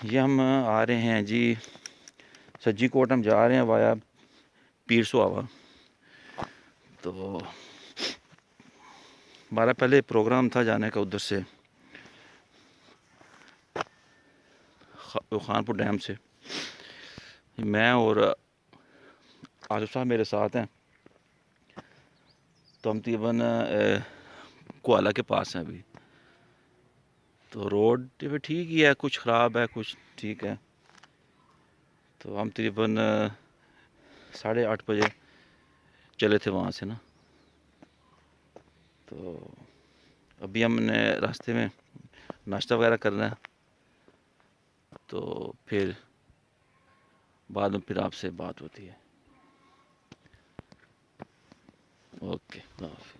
یہ ہم آ رہے ہیں جی سجیکوٹ، ہم جا رہے ہیں وایا پیر سہاوا. تو ہمارا پہلے پروگرام تھا جانے کا ادھر سے خانپور ڈیم سے. میں اور آصف صاحب میرے ساتھ ہیں. تو ہم تقریباً کوالہ کے پاس ہیں ابھی. تو روڈ ٹھیک ہی ہے، کچھ خراب ہے کچھ ٹھیک ہے. تو ہم تقریباً 8:30 بجے چلے تھے وہاں سے نا. تو ابھی ہم نے راستے میں ناشتہ وغیرہ کرنا ہے. تو پھر بعد میں پھر آپ سے بات ہوتی ہے. اوکے، اللہ حافظ.